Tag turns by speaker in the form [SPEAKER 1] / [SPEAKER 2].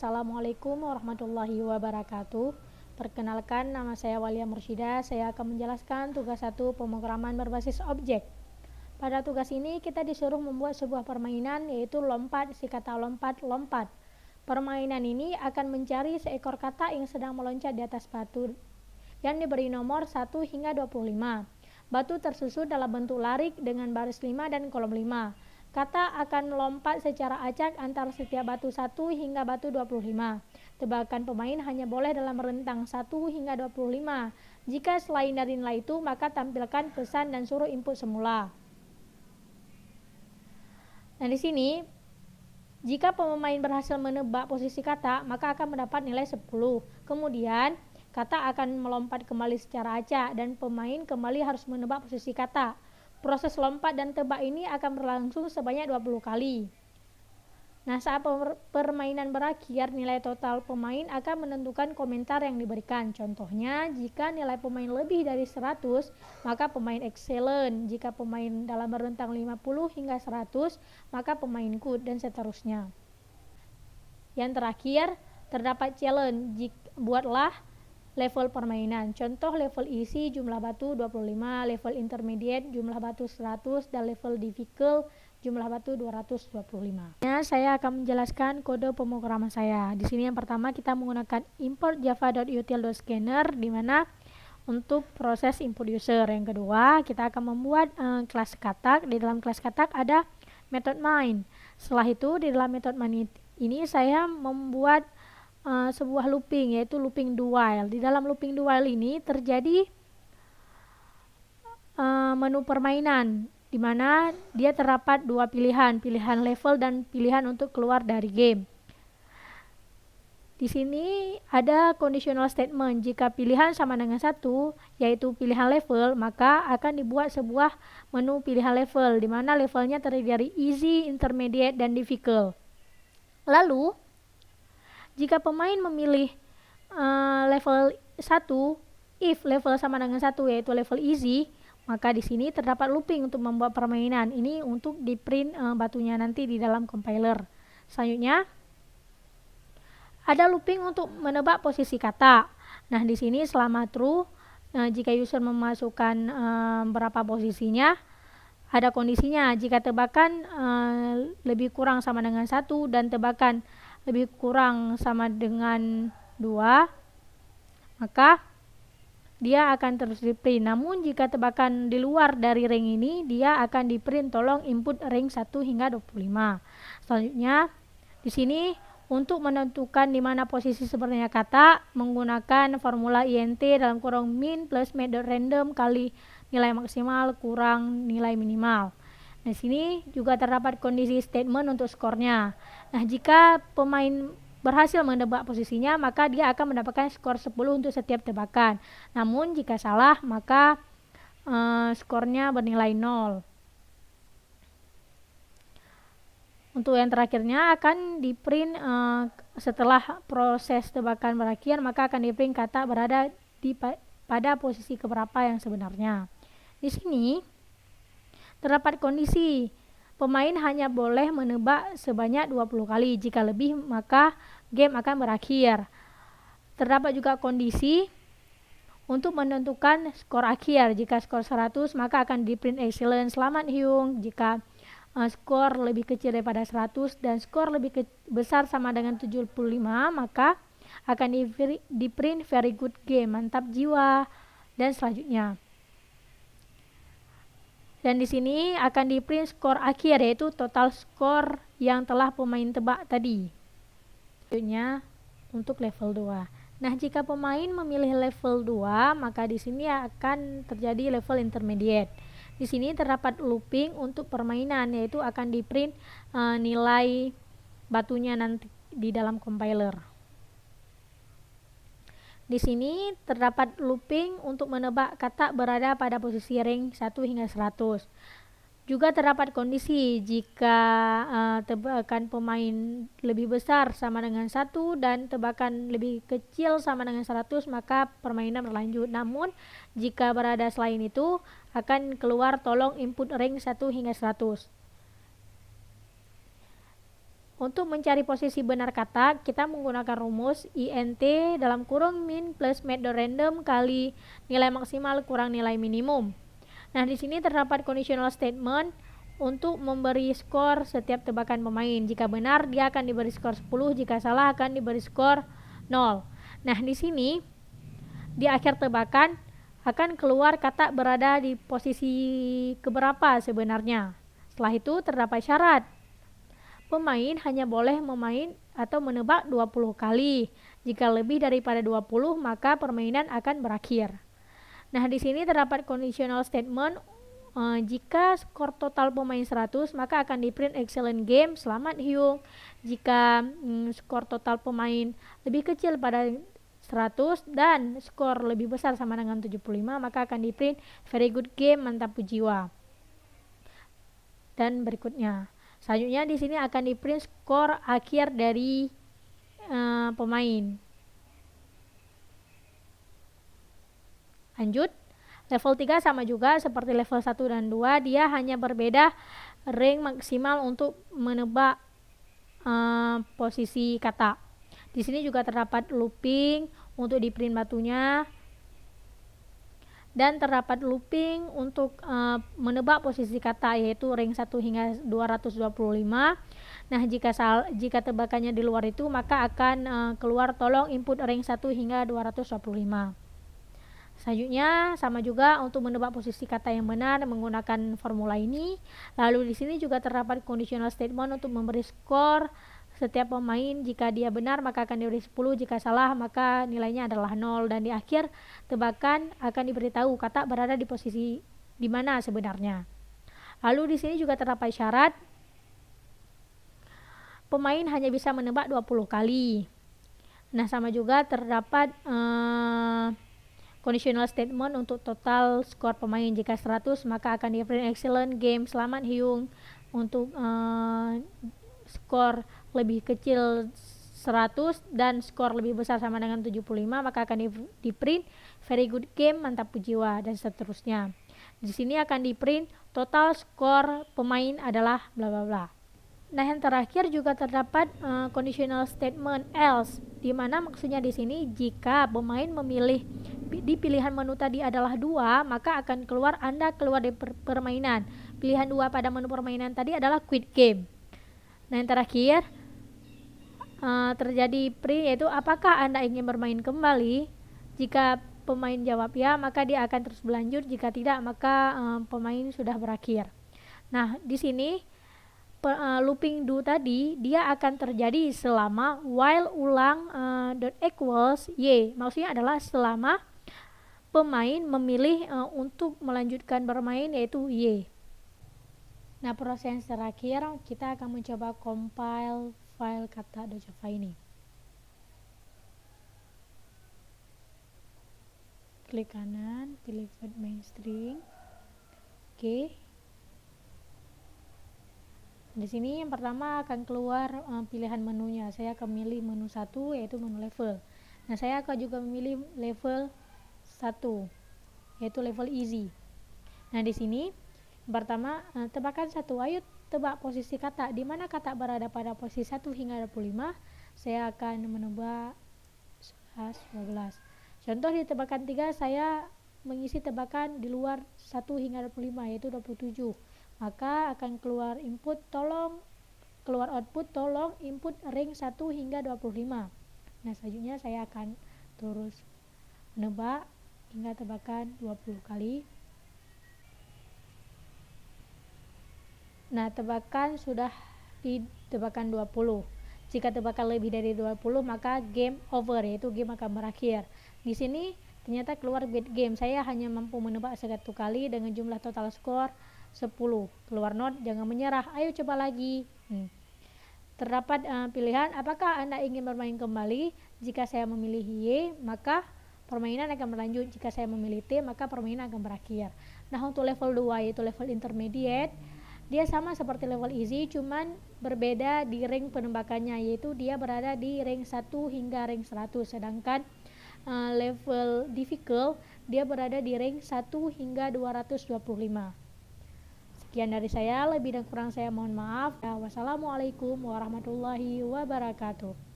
[SPEAKER 1] Assalamualaikum warahmatullahi wabarakatuh. Perkenalkan, nama saya Walia Mursyida. Saya akan menjelaskan tugas 1 pemrograman berbasis objek. Pada tugas ini kita disuruh membuat sebuah permainan, yaitu lompat si kata lompat. Permainan ini akan mencari seekor kata yang sedang meloncat di atas batu yang diberi nomor 1 hingga 25. Batu tersusun dalam bentuk larik dengan baris 5 dan kolom 5. Kata akan melompat secara acak antara setiap batu 1 hingga batu 25. Tebakan pemain hanya boleh dalam rentang 1 hingga 25. Jika selain dari nilai itu, maka tampilkan pesan dan suruh input semula. Nah, di sini jika pemain berhasil menebak posisi kata, maka akan mendapat nilai 10. Kemudian kata akan melompat kembali secara acak dan pemain kembali harus menebak posisi kata. Proses lompat dan tebak ini akan berlangsung sebanyak 20 kali. Nah, saat permainan berakhir, nilai total pemain akan menentukan komentar yang diberikan. Contohnya, jika nilai pemain lebih dari 100, maka pemain excellent. Jika pemain dalam rentang 50 hingga 100, maka pemain good, dan seterusnya. Yang terakhir, terdapat challenge. Buatlah level permainan. Contoh level easy jumlah batu 25, level intermediate jumlah batu 100, dan level difficult jumlah batu 225. Saya akan menjelaskan kode pemrograman saya. Di sini yang pertama kita menggunakan import java.util.scanner di mana untuk proses input user. Yang kedua, kita akan membuat kelas katak. Di dalam kelas katak ada method main. Setelah itu di dalam method main ini saya membuat sebuah looping, yaitu looping do while. Di dalam looping do while ini terjadi menu permainan, di mana dia terdapat dua pilihan level dan pilihan untuk keluar dari game. Di sini ada conditional statement. Jika pilihan sama dengan 1, yaitu pilihan level, maka akan dibuat sebuah menu pilihan level, di mana levelnya terdiri dari easy, intermediate, dan difficult. Lalu jika pemain memilih level 1, if level sama dengan 1 yaitu level easy, maka di sini terdapat looping untuk membuat permainan. Ini untuk di print batunya nanti di dalam compiler. Selanjutnya ada looping untuk menebak posisi kata. Nah, di sini selama true, jika user memasukkan berapa posisinya, ada kondisinya. Jika tebakan lebih kurang sama dengan 1 dan tebakan lebih kurang sama dengan 2, maka dia akan terus di print. Namun jika tebakan di luar dari range ini, dia akan di print tolong input range 1 hingga 25. Selanjutnya di sini untuk menentukan di mana posisi sebenarnya kata, menggunakan formula int dalam kurung min plus math.random kali nilai maksimal kurang nilai minimal. Di sini juga terdapat kondisi statement untuk skornya. Nah, jika pemain berhasil menebak posisinya, maka dia akan mendapatkan skor 10 untuk setiap tebakan. Namun jika salah, maka skornya bernilai 0. Untuk yang terakhirnya akan di print setelah proses tebakan berakhir, maka akan di print kata berada pada posisi keberapa yang sebenarnya. Di sini terdapat kondisi pemain hanya boleh menebak sebanyak 20 kali. Jika lebih, maka game akan berakhir. Terdapat juga kondisi untuk menentukan skor akhir. Jika skor 100, maka akan di print excellent, selamat Hyung. Jika skor lebih kecil daripada 100 dan skor lebih besar sama dengan 75, maka akan di print very good game, mantap jiwa, dan selanjutnya. Dan di sini akan di print skor akhir, yaitu total skor yang telah pemain tebak tadi. Selanjutnya untuk level 2. Nah, jika pemain memilih level 2, maka di sini akan terjadi level intermediate. Di sini terdapat looping untuk permainan, yaitu akan di print nilai batunya nanti di dalam compiler. Di sini terdapat looping untuk menebak kata berada pada posisi range 1 hingga 100. Juga terdapat kondisi jika tebakan pemain lebih besar sama dengan 1 dan tebakan lebih kecil sama dengan 100, maka permainan berlanjut. Namun jika berada selain itu, akan keluar tolong input range 1 hingga 100. Untuk mencari posisi benar kata, kita menggunakan rumus int dalam kurung min plus method random kali nilai maksimal kurang nilai minimum. Nah, di sini terdapat conditional statement untuk memberi skor setiap tebakan pemain. Jika benar, dia akan diberi skor 10, jika salah akan diberi skor 0. Nah, di sini di akhir tebakan akan keluar kata berada di posisi keberapa sebenarnya. Setelah itu terdapat syarat. Pemain hanya boleh memain atau menebak 20 kali. Jika lebih daripada 20, maka permainan akan berakhir. Nah, di sini terdapat conditional statement. Jika skor total pemain 100, maka akan di print excellent game, selamat Hyung. Jika skor total pemain lebih kecil pada 100 dan skor lebih besar sama dengan 75, maka akan di print very good game, mantap jiwa. Dan berikutnya, selanjutnya di sini akan di print skor akhir dari pemain. Lanjut, level 3 sama juga seperti level 1 dan 2, dia hanya berbeda rank maksimal untuk menebak posisi kata. Di sini juga terdapat looping untuk di print batunya, dan terdapat looping untuk menebak posisi kata, yaitu rank 1 hingga 225. Nah, jika tebakannya di luar itu, maka akan keluar tolong input rank 1 hingga 225. Selanjutnya sama juga untuk menebak posisi kata yang benar menggunakan formula ini. Lalu di sini juga terdapat conditional statement untuk memberi skor setiap pemain. Jika dia benar maka akan diberi 10, jika salah maka nilainya adalah 0, dan di akhir tebakan akan diberitahu kata berada di posisi di mana sebenarnya. Lalu di sini juga terdapat syarat. Pemain hanya bisa menebak 20 kali. Nah, sama juga terdapat conditional statement untuk total skor pemain. Jika 100 maka akan di print excellent game, selamat Hyung. Untuk skor lebih kecil 100 dan skor lebih besar sama dengan 75, maka akan di print very good game, mantap jiwa, dan seterusnya. Di sini akan di print total skor pemain adalah bla bla bla. Nah, yang terakhir juga terdapat conditional statement else, di mana maksudnya di sini jika pemain memilih di pilihan menu tadi adalah 2, maka akan keluar Anda keluar dari permainan. Pilihan 2 pada menu permainan tadi adalah quit game. Nah, yang terakhir terjadi print, yaitu apakah Anda ingin bermain kembali. Jika pemain jawab ya, maka dia akan terus berlanjut. Jika tidak, maka pemain sudah berakhir. Nah, di sini looping do tadi dia akan terjadi selama while ulang dot equals y. Maksudnya adalah selama pemain memilih untuk melanjutkan bermain, yaitu y. Nah, proses terakhir kita akan mencoba compile file kata.java ini. Klik kanan, pilih void main string. Oke. Di sini yang pertama akan keluar pilihan menunya. Saya akan memilih menu 1, yaitu menu level. Nah, saya akan juga memilih level 1, yaitu level easy. Nah, di sini yang pertama tebakan 1. Ayo tebak posisi kata. Di mana kata berada pada posisi 1 hingga 25? Saya akan menebak 11, 12. Contoh di tebakan 3, saya mengisi tebakan di luar 1 hingga 25, yaitu 27. Maka akan keluar output tolong input rank 1 hingga 25. Nah, selanjutnya saya akan terus menebak hingga tebakan 20 kali. Nah, tebakan sudah di tebakan 20. Jika tebakan lebih dari 20, maka game over, yaitu game akan berakhir. Di sini ternyata keluar bad game. Saya hanya mampu menebak 1 kali dengan jumlah total skor 10. Keluar not, jangan menyerah, ayo coba lagi. Terdapat pilihan, apakah Anda ingin bermain kembali? Jika saya memilih Y, maka permainan akan berlanjut. Jika saya memilih T, maka permainan akan berakhir. Nah, untuk level 2, yaitu level intermediate, dia sama seperti level easy, cuman berbeda di rank penembakannya, yaitu dia berada di rank 1 hingga rank 100. Sedangkan level difficult, dia berada di rank 1 hingga 225. Sekian dari saya, lebih dan kurang saya mohon maaf. Wassalamualaikum warahmatullahi wabarakatuh.